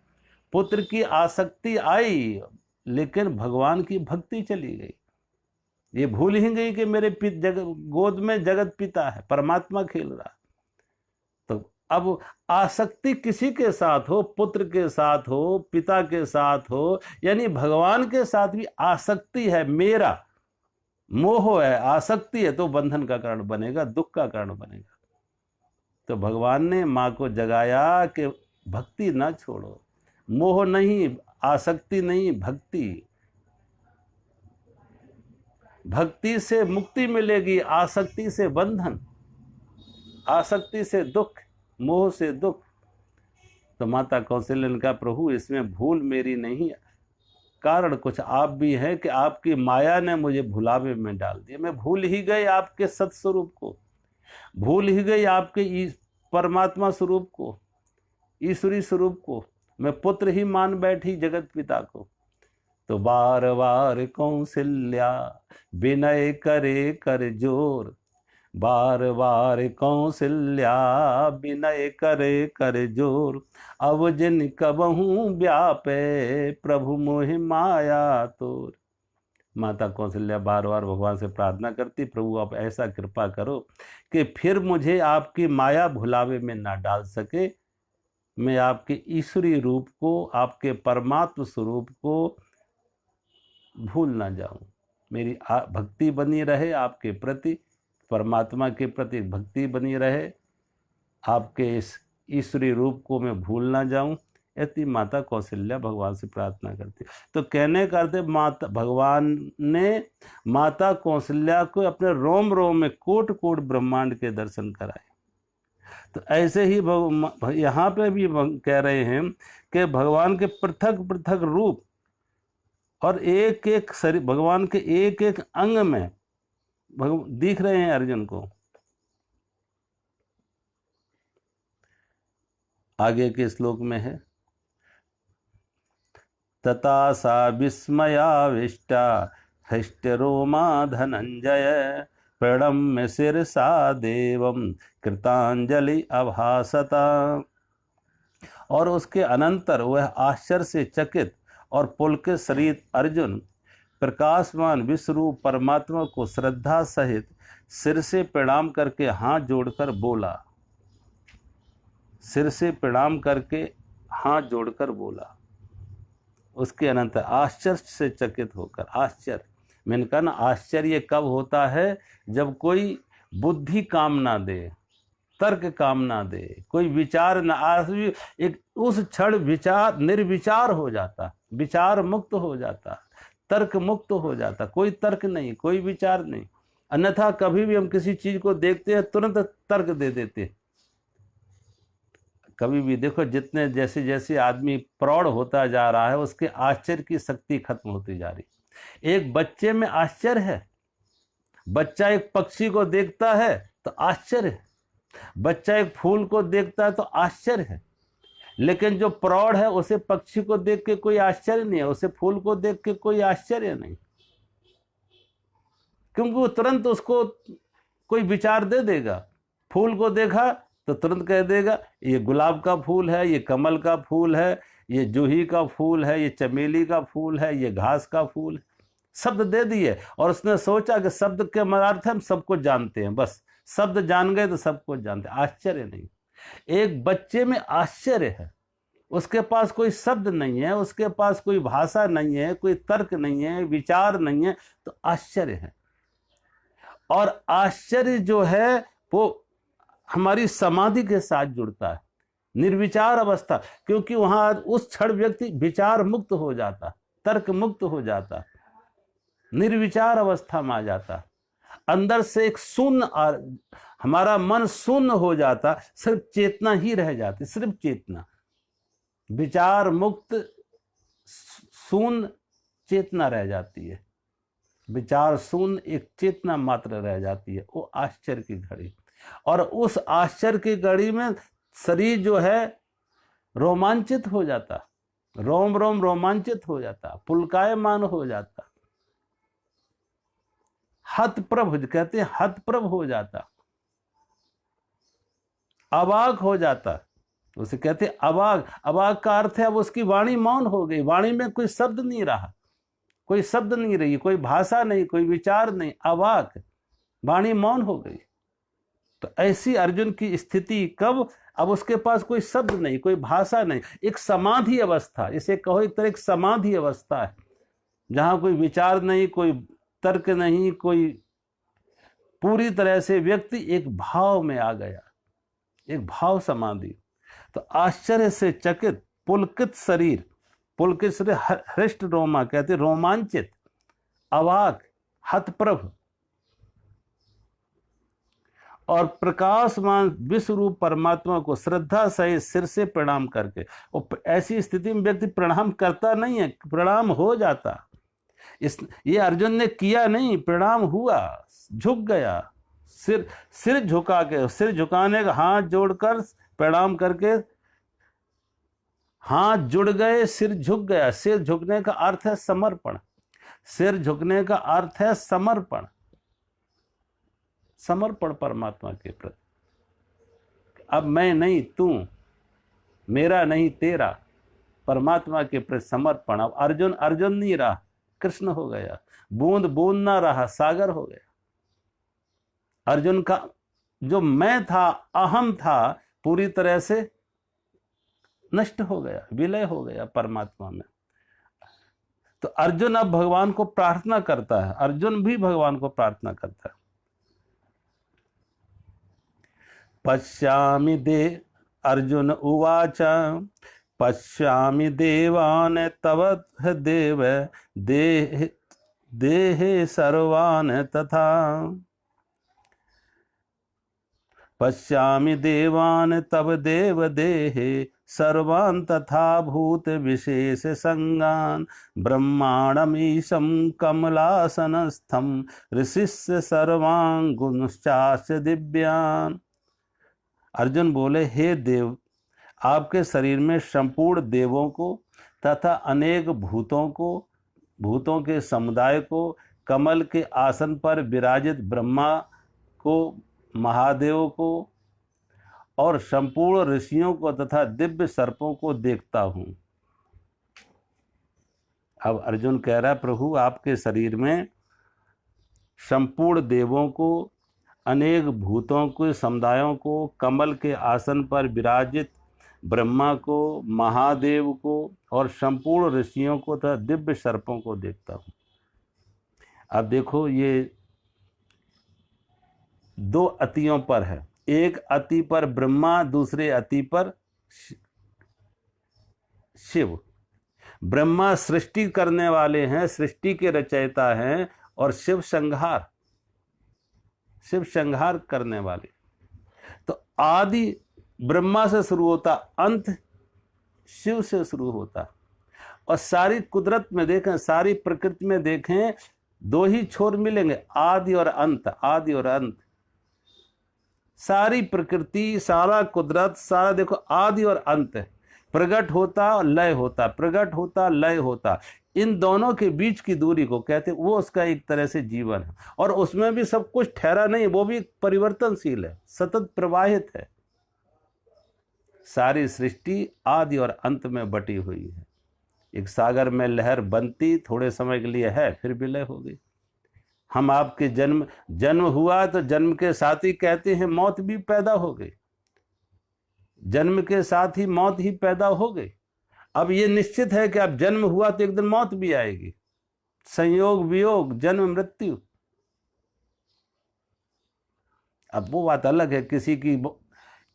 पुत्र की आसक्ति आई, लेकिन भगवान की भक्ति चली गई। ये भूल ही गई कि मेरे गोद में जगत पिता है, परमात्मा खेल रहा। तो अब आसक्ति किसी के साथ हो, पुत्र के साथ हो, पिता के साथ हो, यानी भगवान के साथ भी आसक्ति है, मेरा मोह है, आसक्ति है, तो बंधन का कारण बनेगा, दुख का कारण बनेगा। तो भगवान ने माँ को जगाया कि भक्ति ना छोड़ो, मोह नहीं, आसक्ति नहीं, भक्ति। भक्ति से मुक्ति मिलेगी, आसक्ति से बंधन, आसक्ति से दुख, मोह से दुख। तो माता कौशल्या ने कहा प्रभु इसमें भूल मेरी नहीं है, कारण कुछ आप भी हैं कि आपकी माया ने मुझे भुलावे में डाल दिया। मैं भूल ही गई आपके सत्स्वरूप को, भूल ही गई आपके परमात्मा स्वरूप को, ईश्वरी स्वरूप को। मैं पुत्र ही मान बैठी जगत पिता को। तो बार बार कौशल्या विनय करे कर जोर, बार बार कौशल्या विनय करे कर जोर, अब जिन कबहू व्यापे प्रभु मोहि माया तोर। माता कौशल्या बार बार भगवान से प्रार्थना करती, प्रभु आप ऐसा कृपा करो कि फिर मुझे आपकी माया भुलावे में ना डाल सके, मैं आपके ईश्वरी रूप को, आपके परमात्म स्वरूप को भूल ना जाऊं। मेरी भक्ति बनी रहे आपके प्रति, परमात्मा के प्रति भक्ति बनी रहे, आपके इस ईश्वरी रूप को मैं भूल ना जाऊं। ऐसी माता कौशल्या भगवान से प्रार्थना करती। तो कहने का अर्थ माता, भगवान ने माता कौशल्या को अपने रोम रोम में कोट कोट ब्रह्मांड के दर्शन कराए। तो ऐसे ही यहाँ पे भी कह रहे हैं कि भगवान के पृथक पृथक रूप और एक एक शरीर, भगवान के एक एक अंग में दिख रहे हैं अर्जुन को। आगे के श्लोक में है, तथा सा विस्मयाविष्टा हृष्ट रोमा धनंजय, प्रणम्य शिरसा देवम कृतांजलि अभासता। और उसके अनंतर वह आश्चर्य से चकित और पुलकित शरीर अर्जुन प्रकाशमान विश्वरूप परमात्मा को श्रद्धा सहित सिर से प्रणाम करके हाथ जोड़कर बोला, सिर से प्रणाम करके हाथ जोड़कर बोला। उसके अनंतर आश्चर्य से चकित होकर, आश्चर्य मैंने कहा ना, आश्चर्य कब होता है? जब कोई बुद्धि काम ना दे, तर्क काम ना दे, कोई विचार ना, एक उस क्षण विचार निर्विचार हो जाता, विचार मुक्त हो जाता, तर्क मुक्त हो जाता, कोई तर्क नहीं, कोई विचार नहीं। अन्यथा कभी भी हम किसी चीज को देखते हैं तुरंत तर्क दे देते हैं। कभी भी देखो, जितने जैसे जैसे आदमी प्रौढ़ होता जा रहा है उसके आश्चर्य की शक्ति खत्म होती जा रही। एक बच्चे में आश्चर्य है, बच्चा एक पक्षी को देखता है तो आश्चर्य है, बच्चा एक फूल को देखता है तो आश्चर्य है। लेकिन जो प्रौढ़ है उसे पक्षी को देख के कोई आश्चर्य नहीं है, उसे फूल को देख के कोई आश्चर्य नहीं, क्योंकि वो तुरंत उसको कोई विचार दे देगा। फूल को देखा तो तुरंत कह देगा ये गुलाब का फूल है, ये कमल का फूल है, ये जूही का फूल है, ये चमेली का फूल है, ये घास का फूल है। शब्द दे दिए और उसने सोचा कि शब्द के अर्थ हम सबको जानते हैं, बस शब्द जान गए तो सबको जानते हैं। आश्चर्य नहीं, एक बच्चे में आश्चर्य है, उसके पास कोई शब्द नहीं है, उसके पास कोई भाषा नहीं है, कोई तर्क नहीं है, विचार नहीं है, तो आश्चर्य है। और आश्चर्य जो है वो हमारी समाधि के साथ जुड़ता है, निर्विचार अवस्था, क्योंकि वहां उस क्षण व्यक्ति विचार मुक्त हो जाता, तर्क मुक्त हो जाता, निर्विचार अवस्था में आ जाता, अंदर से एक शून्य, हमारा मन शून्य हो जाता, सिर्फ चेतना ही रह जाती, सिर्फ चेतना, विचार मुक्त शून्य चेतना रह जाती है, विचार शून्य एक चेतना मात्र रह जाती है। वो आश्चर्य की घड़ी, और उस आश्चर्य की घड़ी में शरीर जो है रोमांचित हो जाता, रोम रोम रोमांचित हो जाता, पुलकायमान हो जाता, हतप्रभ कहते हैं, हतप्रभ हो जाता, अवाक हो जाता, उसे कहते हैं अवाक। अवाक का अर्थ है अब उसकी वाणी मौन हो गई, वाणी में कोई शब्द नहीं रहा, कोई शब्द नहीं रही, कोई भाषा नहीं, कोई विचार नहीं, अवाक, वाणी मौन हो गई। तो ऐसी अर्जुन की स्थिति कब? अब उसके पास कोई शब्द नहीं, कोई भाषा नहीं, एक समाधि अवस्था, इसे कहो एक तरह एक समाधि अवस्था है, जहां कोई विचार नहीं, कोई तर्क नहीं, कोई, पूरी तरह से व्यक्ति एक भाव में आ गया, एक भाव समाधि। तो आश्चर्य से चकित पुलकित शरीर, पुलकित शरीर हृष्ट रोमा कहते, रोमांचित, अवाक, हतप्रभ और प्रकाशमान विश्व रूप परमात्मा को श्रद्धा सहित सिर से प्रणाम करके, और ऐसी स्थिति में व्यक्ति प्रणाम करता नहीं है, प्रणाम हो जाता। ये अर्जुन ने किया नहीं, प्रणाम हुआ, झुक गया, सिर झुका के, सिर झुकाने का, हाथ जोड़कर प्रणाम करके हाथ जुड़ गए, सिर झुक गया। सिर झुकने का अर्थ है समर्पण, सिर झुकने का अर्थ है समर्पण, समर्पण परमात्मा के प्रति। अब मैं नहीं तू, मेरा नहीं तेरा, परमात्मा के प्रति समर्पण। अब अर्जुन अर्जुन नहीं रहा, कृष्ण हो गया, बूंद बूंद ना रहा, सागर हो गया। अर्जुन का जो मैं था, अहम था, पूरी तरह से नष्ट हो गया, विलय हो गया परमात्मा में। तो अर्जुन अब भगवान को प्रार्थना करता है, अर्जुन भी भगवान को प्रार्थना करता है। पश्यामि अर्जुन उवाच पश्यामि देवान् तव देव देहे सर्वान् तथा। पश्यामि देवान् तव देव देहे सर्वान् तथा भूत विशेष संगान् ब्रह्माणमीशं कमलासनस्थं ऋषिस्य सर्वांगुंश्चास्य दिव्यान्। अर्जुन बोले, हे देव, आपके शरीर में संपूर्ण देवों को तथा अनेक भूतों को, भूतों के समुदाय को, कमल के आसन पर विराजित ब्रह्मा को, महादेव को और संपूर्ण ऋषियों को तथा दिव्य सर्पों को देखता हूं। अब अर्जुन कह रहा है, प्रभु आपके शरीर में संपूर्ण देवों को, अनेक भूतों के समुदायों को, कमल के आसन पर विराजित ब्रह्मा को, महादेव को और संपूर्ण ऋषियों को तथा दिव्य सर्पों को देखता हूं। अब देखो, ये दो अतियों पर है, एक अति पर ब्रह्मा, दूसरे अति पर शिव। ब्रह्मा सृष्टि करने वाले हैं, सृष्टि के रचयिता हैं, और शिव संहार करने वाले। तो आदि ब्रह्मा से शुरू होता, अंत शिव से शुरू होता। और सारी कुदरत में देखें, सारी प्रकृति में देखें, दो ही छोर मिलेंगे, आदि और अंत, आदि और अंत। सारी प्रकृति, सारा कुदरत, सारा देखो आदि और अंत है। प्रगट होता, लय होता, प्रगट होता, लय होता। इन दोनों के बीच की दूरी को कहते, वो उसका एक तरह से जीवन है। और उसमें भी सब कुछ ठहरा नहीं, वो भी परिवर्तनशील है, सतत प्रवाहित है। सारी सृष्टि आदि और अंत में बटी हुई है। एक सागर में लहर बनती थोड़े समय के लिए है, फिर विलय हो गई। हम आपके जन्म हुआ तो जन्म के साथ ही कहते हैं मौत भी पैदा हो गई, जन्म के साथ ही मौत ही पैदा हो गई। अब ये निश्चित है कि अब जन्म हुआ तो एक दिन मौत भी आएगी, संयोग वियोग, जन्म मृत्यु। अब वो बात अलग है, किसी की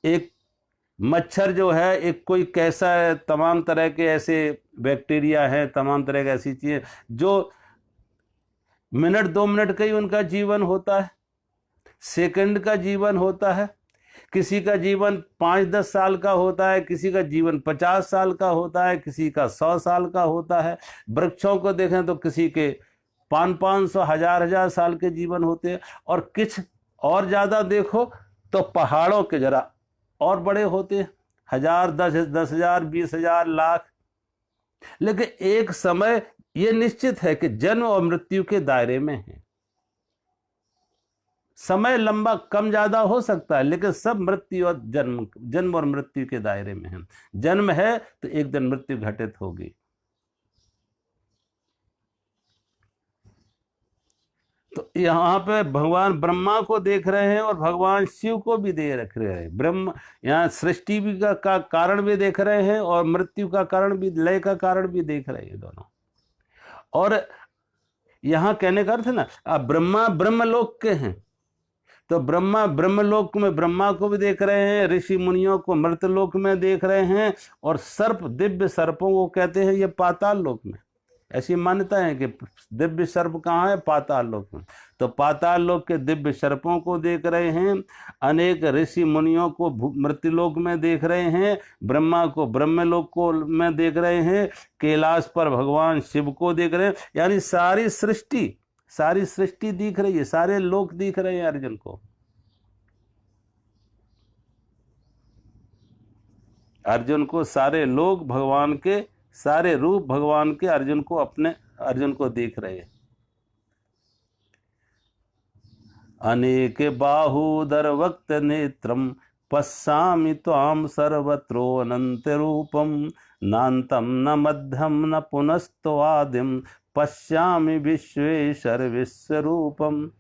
एक मच्छर जो है, एक कोई कैसा है, तमाम तरह के ऐसे बैक्टीरिया हैं, तमाम तरह की ऐसी चीजें जो मिनट 2 मिनट का ही उनका जीवन होता है, सेकंड का जीवन होता है। किसी का जीवन 5-10 साल का होता है, किसी का जीवन 50 साल का होता है, किसी का 100 साल का होता है। वृक्षों को देखें तो किसी के 500-500, 1000-1000 साल के जीवन होते हैं। और कुछ और ज्यादा देखो तो पहाड़ों के जरा और बड़े होते हैं, 1000, 10,000, 20,000, लाख। लेकिन एक समय यह निश्चित है कि जन्म और मृत्यु के दायरे में है। समय लंबा कम ज्यादा हो सकता है, लेकिन सब मृत्यु और जन्म और मृत्यु के दायरे में है। जन्म है तो एक दिन मृत्यु घटित होगी। तो यहाँ पे भगवान ब्रह्मा को देख रहे हैं और भगवान शिव को भी देख रहे हैं। ब्रह्म यहाँ सृष्टि भी का कारण भी देख रहे हैं और मृत्यु का कारण भी, लय का कारण भी देख रहे हैं दोनों। और यहाँ कहने का अर्थ है ना, अब ब्रह्मा ब्रह्मलोक के हैं, तो ब्रह्मा ब्रह्मलोक में ब्रह्मा को भी देख रहे हैं, ऋषि मुनियों को मृतलोक में देख रहे हैं, और सर्प, दिव्य सर्पों को कहते हैं ये पाताल लोक में। ऐसी मान्यता है कि दिव्य सर्प कहाँ है? पाताल लोक में। तो पाताल लोक के दिव्य सर्पों को देख रहे हैं, अनेक ऋषि मुनियों को मृत्युलोक में देख रहे हैं, ब्रह्मा को ब्रह्मलोक को में देख रहे हैं, कैलाश पर भगवान शिव को देख रहे हैं। यानी सारी सृष्टि दिख रही है, सारे लोक दिख रहे हैं अर्जुन को। अर्जुन को सारे लोक भगवान के, सारे रूप भगवान के अर्जुन को देख रहे हैं। अनेक बाहुदर वक्त नेत्रम पश्यामि त्वाम सर्वत्रो अनंत रूपम नान्तं न मध्यम न पुनस्त्वादिम पश्यामि विश्वेश्वर विश्वरूपम।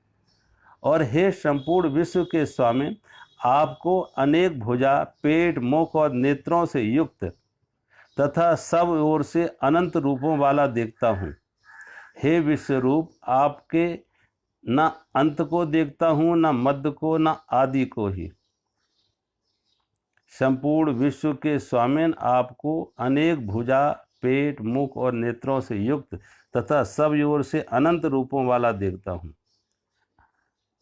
और हे संपूर्ण विश्व के स्वामी, आपको अनेक भुजा, पेट, मुख और नेत्रों से युक्त तथा सब ओर से अनंत रूपों वाला देखता हूँ। हे विश्वरूप, आपके न अंत को देखता हूँ, न मध्य को, न आदि को ही। संपूर्ण विश्व के स्वामिन, आपको अनेक भुजा, पेट, मुख और नेत्रों से युक्त तथा सब ओर से अनंत रूपों वाला देखता हूँ।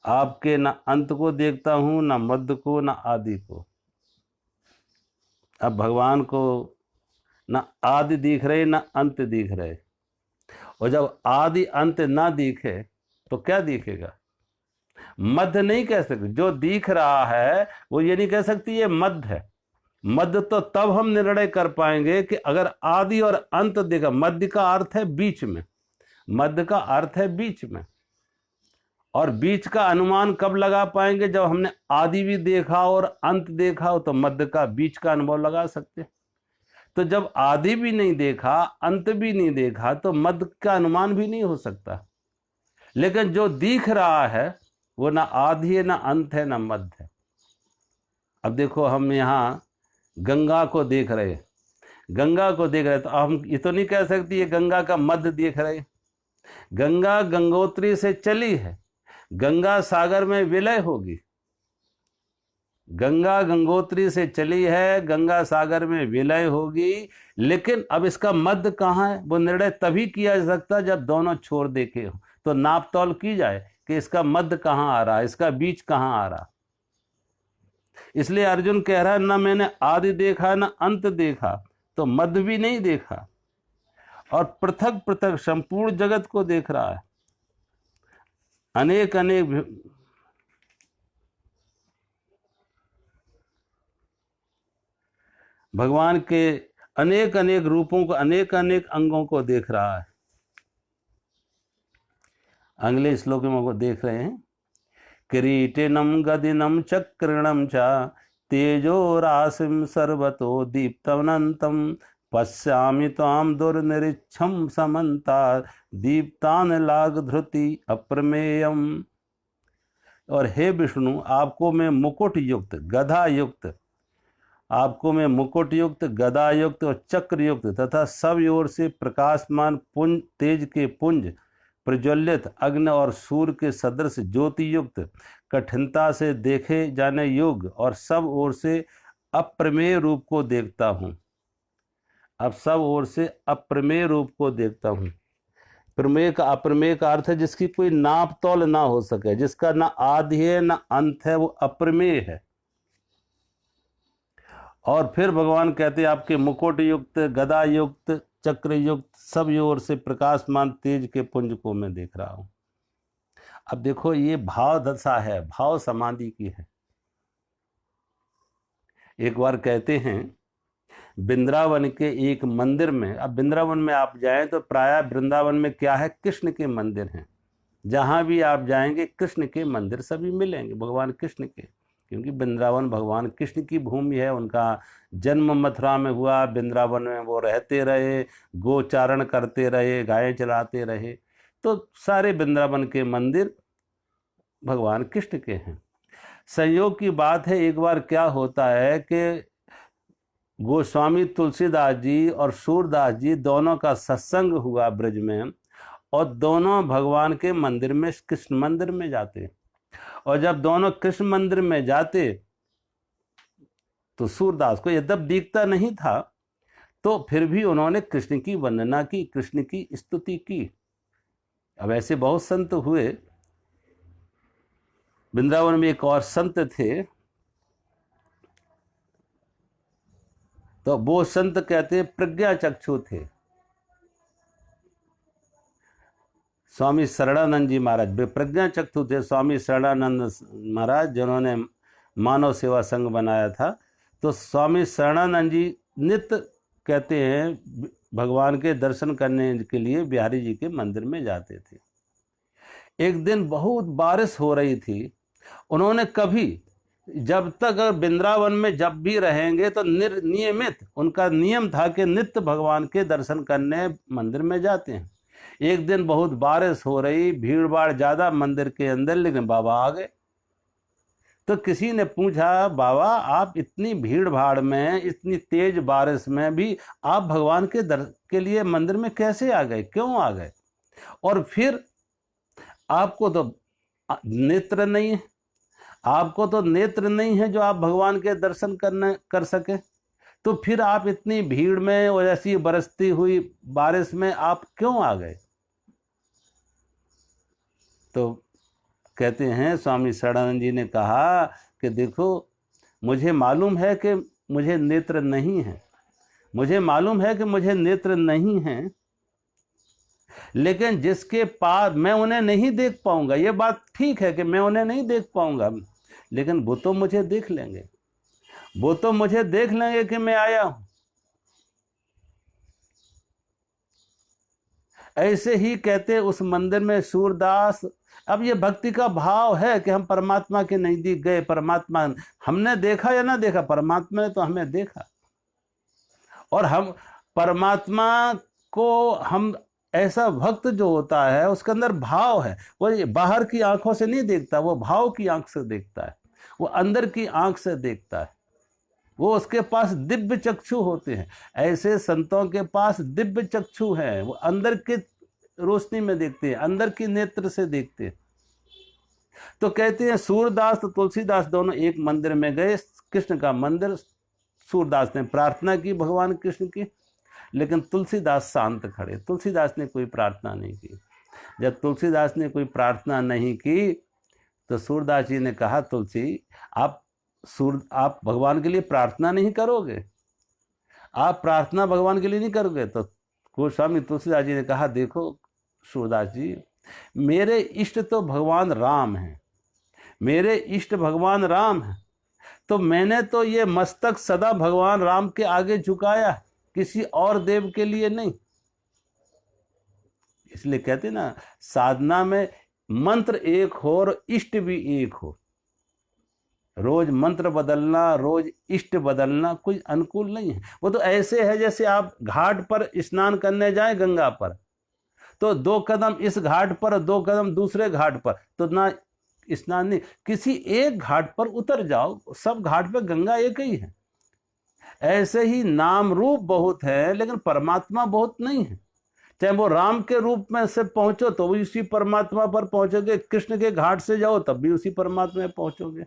आपके न अंत को देखता हूँ, न मध्य को, न आदि को। अब भगवान को न आदि दिख रहे, न अंत दिख रहे। और जब आदि अंत ना दिखे तो क्या दिखेगा? मध्य नहीं कह सकते। जो दिख रहा है वो ये नहीं कह सकती ये मध्य है। मध्य तो तब हम निर्णय कर पाएंगे कि अगर आदि और अंत दिखा। मध्य का अर्थ है बीच में, मध्य का अर्थ है बीच में। और बीच का अनुमान कब लगा पाएंगे? जब हमने आदि भी देखा और अंत देखा हो, तो मध्य का, बीच का अनुभव लगा सकते हैं। तो जब आदि भी नहीं देखा, अंत भी नहीं देखा, तो मध्य का अनुमान भी नहीं हो सकता। लेकिन जो दिख रहा है वो ना आदि है, ना अंत है, ना मध्य है। अब देखो, हम यहाँ गंगा को देख रहे हैं, गंगा को देख रहे हैं, तो हम ये तो नहीं कह सकते ये गंगा का मध्य देख रहे हैं। गंगा गंगोत्री से चली है, गंगा सागर में विलय होगी। गंगा गंगोत्री से चली है, गंगा सागर में विलय होगी, लेकिन अब इसका मध्य कहाँ है वो निर्णय तभी किया जा सकता है जब दोनों छोर देखे हो, तो नाप तौल की जाए कि इसका मध्य कहाँ आ रहा है, इसका बीच कहाँ आ रहा। इसलिए अर्जुन कह रहा है ना मैंने आदि देखा ना अंत देखा, तो मध्य भी नहीं देखा, और पृथक पृथक संपूर्ण जगत को देख रहा है। अनेक अनेक भगवान के अनेक अनेक रूपों को, अनेक अनेक अंगों को देख रहा है। अगले श्लोक में वो देख रहे हैं, किरीटिनम गदिनम चक्रणम च तेजो राशिम सर्वतो दीप्तवनंतम पश्यामि त्वाम दुर्निरीक्षम समन्ता दीप्तान लाग धृति अप्रमेयम। और हे विष्णु, आपको मैं मुकुट युक्त, गधा युक्त, आपको मैं मुकुट युक्त, गदा युक्त और चक्र युक्त तथा सब ओर से प्रकाशमान पुंज, तेज के पुंज, प्रज्वलित अग्नि और सूर्य के सदृश ज्योति युक्त, कठिनता से देखे जाने योग्य और सब ओर से अप्रमेय रूप को देखता हूँ। अब सब ओर से अप्रमेय रूप को देखता हूँ। प्रमेय का, अप्रमेय का अर्थ है जिसकी कोई नाप तौल ना हो सके, जिसका ना आदि है ना अंत है, वो अप्रमेय है। और फिर भगवान कहते हैं आपके मुकुट युक्त, गदा युक्त, चक्र युक्त, सब ओर से प्रकाशमान तेज के पुंज को मैं देख रहा हूं। अब देखो, ये भाव दशा है, भाव समाधि की है। एक बार कहते हैं वृंदावन के एक मंदिर में, अब वृंदावन में आप जाएं तो प्रायः वृंदावन में क्या है, कृष्ण के मंदिर हैं। जहां भी आप जाएंगे कृष्ण के मंदिर सभी मिलेंगे, भगवान कृष्ण के, क्योंकि वृंदावन भगवान कृष्ण की भूमि है। उनका जन्म मथुरा में हुआ, वृंदावन में वो रहते रहे, गोचारण करते रहे, गायें चलाते रहे, तो सारे वृंदावन के मंदिर भगवान कृष्ण के हैं। संयोग की बात है, एक बार क्या होता है कि गोस्वामी तुलसीदास जी और सूरदास जी दोनों का सत्संग हुआ ब्रज में, और दोनों भगवान के मंदिर में, कृष्ण मंदिर में जाते। और जब दोनों कृष्ण मंदिर में जाते तो सूरदास को यद्यप दिखता नहीं था, तो फिर भी उन्होंने कृष्ण की वंदना की, कृष्ण की स्तुति की। अब ऐसे बहुत संत हुए। वृंदावन में एक और संत थे, तो वो संत कहते हैं प्रज्ञा चक्षु थे, स्वामी शरणानंद जी महाराज। वे प्रज्ञा चक्षु थे, स्वामी शरणानंद महाराज जिन्होंने मानव सेवा संघ बनाया था। तो स्वामी शरणानंद जी नित्य कहते हैं भगवान के दर्शन करने के लिए बिहारी जी के मंदिर में जाते थे। एक दिन बहुत बारिश हो रही थी। उन्होंने कभी, जब तक वृंदावन में जब भी रहेंगे तो नियमित उनका नियम था कि नित्य भगवान के दर्शन करने मंदिर में जाते हैं। एक दिन बहुत बारिश हो रही, भीड़ भाड़ ज्यादा मंदिर के अंदर, लेकिन बाबा आ गए। तो किसी ने पूछा, बाबा आप इतनी भीड़ भाड़ में, इतनी तेज बारिश में भी आप भगवान के लिए मंदिर में कैसे आ गए, क्यों आ गए? और फिर आपको तो नेत्र नहीं है, आपको तो नेत्र नहीं है जो आप भगवान के दर्शन कर सके, तो फिर आप इतनी भीड़ में और ऐसी बरसती हुई बारिश में आप क्यों आ गए? तो कहते हैं स्वामी शरणानंद जी ने कहा कि देखो, मुझे मालूम है कि मुझे नेत्र नहीं है, मुझे मालूम है कि मुझे नेत्र नहीं है, लेकिन जिसके पास मैं उन्हें नहीं देख पाऊंगा, ये बात ठीक है कि मैं उन्हें नहीं देख पाऊंगा, लेकिन वो तो मुझे देख लेंगे, वो तो मुझे देख लेंगे कि मैं आया हूं। ऐसे ही कहते उस मंदिर में सूरदास। अब ये भक्ति का भाव है कि हम परमात्मा के नजदीक गए, परमात्मा हमने देखा या ना देखा, परमात्मा ने तो हमें देखा। और हम परमात्मा को, हम ऐसा भक्त जो होता है उसके अंदर भाव है, वो बाहर की आंखों से नहीं देखता, वो भाव की आंख से देखता है, वो अंदर की आंख से देखता है, वो उसके पास दिव्य चक्षु होते हैं। ऐसे संतों के पास दिव्य चक्षु हैं, वो अंदर के रोशनी में देखते हैं, अंदर की नेत्र से देखते हैं। तो कहते हैं सूरदास तो तुलसीदास दोनों एक मंदिर में गए, कृष्ण का मंदिर। सूरदास ने प्रार्थना की भगवान कृष्ण की, लेकिन तुलसीदास शांत खड़े, तुलसीदास ने कोई प्रार्थना नहीं की। जब तुलसीदास ने कोई प्रार्थना नहीं की तो सूरदास जी ने कहा, तुलसी आप भगवान के लिए प्रार्थना नहीं करोगे, आप प्रार्थना भगवान के लिए नहीं करोगे? तो गोस्वामी तुलसीदास जी ने कहा, देखो सूरदास जी, मेरे इष्ट तो भगवान राम हैं, मेरे इष्ट भगवान राम हैं, तो मैंने तो ये मस्तक सदा भगवान राम के आगे झुकाया, किसी और देव के लिए नहीं। इसलिए कहते ना, साधना में मंत्र एक हो और इष्ट भी एक हो। रोज मंत्र बदलना, रोज इष्ट बदलना कोई अनुकूल नहीं है। वो तो ऐसे है जैसे आप घाट पर स्नान करने जाएं गंगा पर, तो 2 कदम इस घाट पर, 2 कदम दूसरे घाट पर, तो ना स्नान नहीं, किसी एक घाट पर उतर जाओ, सब घाट पर गंगा एक ही है। ऐसे ही नाम रूप बहुत है लेकिन परमात्मा बहुत नहीं है। चाहे वो राम के रूप में से पहुंचो तो भी उसी परमात्मा पर पहुंचोगे, कृष्ण के घाट से जाओ तब भी उसी परमात्मा में पहुंचोगे।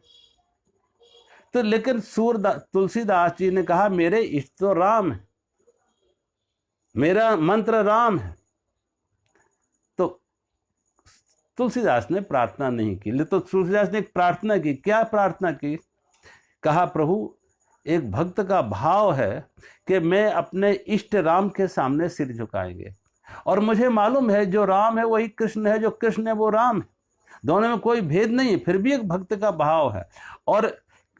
तो लेकिन तुलसीदास जी ने कहा, मेरे इष्ट तो राम है, मेरा मंत्र राम है। तो तुलसीदास ने प्रार्थना नहीं की, तो तुलसीदास ने एक प्रार्थना की। क्या प्रार्थना की? कहा, प्रभु एक भक्त का भाव है कि मैं अपने इष्ट राम के सामने सिर झुकाएंगे, और मुझे मालूम है जो राम है वही कृष्ण है, जो कृष्ण है वो राम है, दोनों में कोई भेद नहीं है, फिर भी एक भक्त का भाव है। और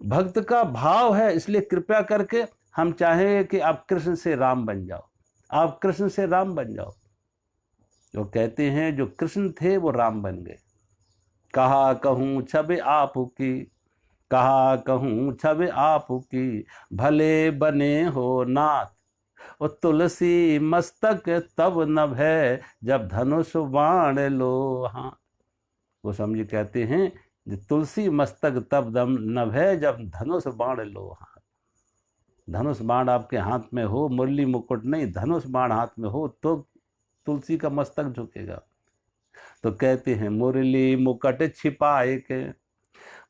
भक्त का भाव है, इसलिए कृपया करके हम चाहेंगे कि आप कृष्ण से राम बन जाओ, आप कृष्ण से राम बन जाओ। जो कहते हैं जो कृष्ण थे वो राम बन गए। कहा कहूँ छबे आप की, कहा कहूँ छबे आप की, भले बने हो नाथ, ओ तुलसी मस्तक तब नभ है, जब धनुष बाण लो हाथ। वो समझी कहते हैं, तुलसी मस्तक तब दम नभ है, जब धनुष बाण लो हाथ। धनुष बाण आपके हाथ में हो, मुरली मुकुट नहीं, धनुष बाण हाथ में हो तो तुलसी का मस्तक झुकेगा। तो कहते हैं, मुरली मुकुट छिपाए के,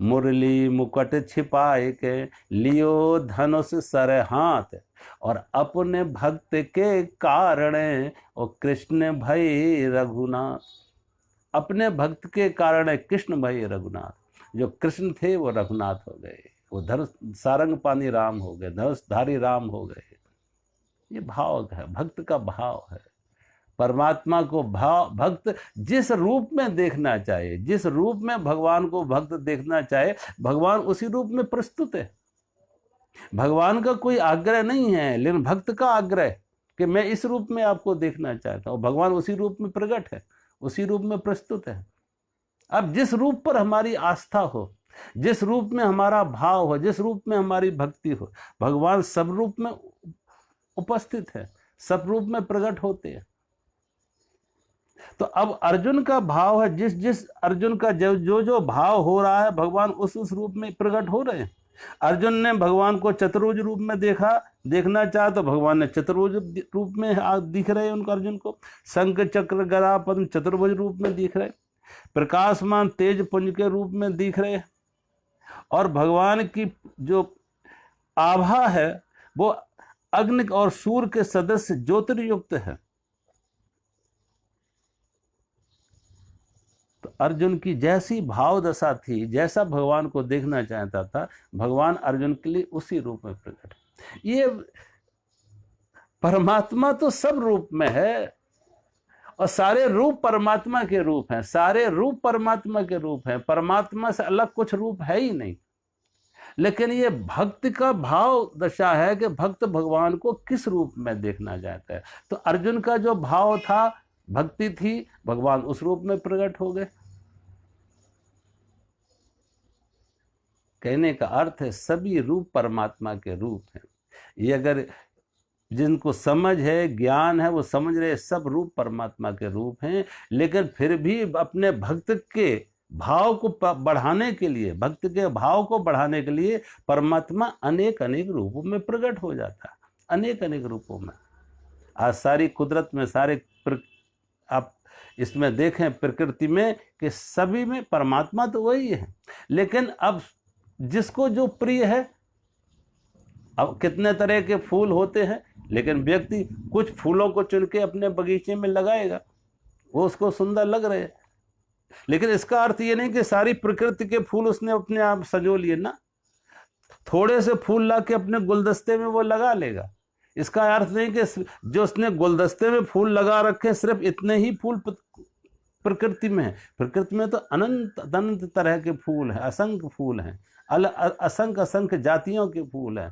मुरली मुकुट छिपाए के, लियो धनुष सर हाथ, और अपने भक्त के कारण ओ कृष्ण भई रघुनाथ। अपने भक्त के कारण कृष्ण भई रघुनाथ। जो कृष्ण थे वो रघुनाथ हो गए, वो धनुष सारंग पानी राम हो गए, धनुषधारी राम हो गए। ये भाव है, भक्त का भाव है। परमात्मा को भाव भक्त जिस रूप में देखना चाहे, जिस रूप में भगवान को भक्त देखना चाहे, भगवान उसी रूप में प्रस्तुत है। भगवान का कोई आग्रह नहीं है, लेकिन भक्त का आग्रह कि मैं इस रूप में आपको देखना चाहता हूं। भगवान उसी रूप में प्रकट है, उसी रूप में प्रस्तुत है। अब जिस रूप पर हमारी आस्था हो, जिस रूप में हमारा भाव हो, जिस रूप में हमारी भक्ति हो, भगवान सब रूप में उपस्थित है, सब रूप में प्रकट होते हैं। तो अब अर्जुन का भाव है, जिस जिस अर्जुन का जो भाव हो रहा है, भगवान उस रूप में प्रकट हो रहे हैं। अर्जुन ने भगवान को चतुर्भुज रूप में देखना चाहा तो भगवान ने चतुर्भुज रूप में दिख रहे हैं उनको, अर्जुन को शंख चक्र गदा पद्म चतुर्भुज रूप में दिख रहे, प्रकाशमान तेज पुंज के रूप में दिख रहे। और भगवान की जो आभा है वो अग्नि और सूर्य के सदस्य ज्योतिर्युक्त है। तो अर्जुन की जैसी भाव दशा थी, जैसा भगवान को देखना चाहता था, भगवान अर्जुन के लिए उसी रूप में प्रकट। ये परमात्मा तो सब रूप में है, और सारे रूप परमात्मा के रूप हैं, सारे रूप परमात्मा के रूप हैं। परमात्मा से अलग कुछ रूप है ही नहीं। लेकिन ये भक्त का भाव दशा है कि भक्त भगवान को किस रूप में देखना चाहता है। तो अर्जुन का जो भाव था, भक्ति थी, भगवान उस रूप में प्रकट हो गए। कहने का अर्थ है सभी रूप परमात्मा के रूप हैं। ये अगर जिनको समझ है, ज्ञान है, वो समझ रहे सब रूप परमात्मा के रूप हैं। लेकिन फिर भी अपने भक्त के भाव को बढ़ाने के लिए, भक्त के भाव को बढ़ाने के लिए परमात्मा अनेक अनेक रूपों में प्रकट हो जाता है, अनेक अनेक रूपों में। आज सारी कुदरत में, सारे आप इसमें देखें प्रकृति में कि सभी में परमात्मा तो वही है, लेकिन अब जिसको जो प्रिय है, अब कितने तरह के फूल होते हैं, लेकिन व्यक्ति कुछ फूलों को चुन के अपने बगीचे में लगाएगा, वो उसको सुंदर लग रहे हैं, लेकिन इसका अर्थ ये नहीं कि सारी प्रकृति के फूल उसने अपने आप सजो लिए ना। थोड़े से फूल ला के अपने गुलदस्ते में वो लगा लेगा, इसका अर्थ नहीं कि जो उसने गुलदस्ते में फूल लगा रखे सिर्फ इतने ही फूल प्रकृति में है। प्रकृति में तो अनंत अनंत तरह के फूल हैं, असंख्य फूल हैं, असंख्य असंख्य जातियों के फूल हैं,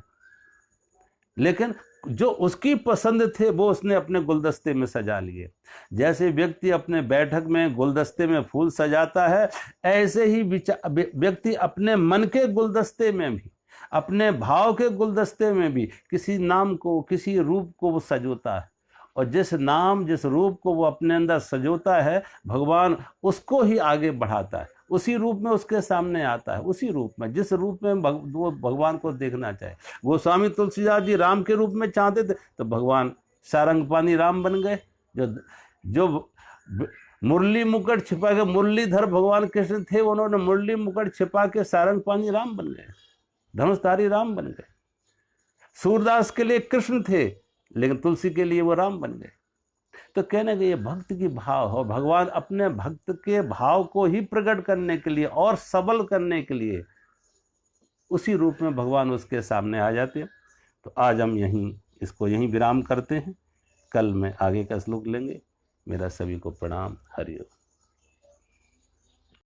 लेकिन जो उसकी पसंद थे वो उसने अपने गुलदस्ते में सजा लिए। जैसे व्यक्ति अपने बैठक में गुलदस्ते में फूल सजाता है, ऐसे ही व्यक्ति अपने मन के गुलदस्ते में भी, अपने भाव के गुलदस्ते में भी किसी नाम को, किसी रूप को वो सजोता है, और जिस नाम जिस रूप को वो अपने अंदर सजोता है, भगवान उसको ही आगे बढ़ाता है, उसी रूप में उसके सामने आता है, उसी रूप में जिस रूप में वो भगवान को देखना चाहे। गोस्वामी तुलसीदास जी राम के रूप में चाहते थे तो भगवान सारंगपानी राम बन गए। जो मुरली मुकुट छिपा के, मुरलीधर भगवान कृष्ण थे, उन्होंने मुरली मुकुट छिपा के सारंगपानी राम बन गए, धनुषधारी राम बन गए। सूरदास के लिए कृष्ण थे, लेकिन तुलसी के लिए वो राम बन गए। तो कहने के ये भक्त की भाव हो, भगवान अपने भक्त के भाव को ही प्रकट करने के लिए और सबल करने के लिए उसी रूप में भगवान उसके सामने आ जाते हैं। तो आज हम इसको यहीं विराम करते हैं, कल में आगे का श्लोक लेंगे। मेरा सभी को प्रणाम। हरि ओम।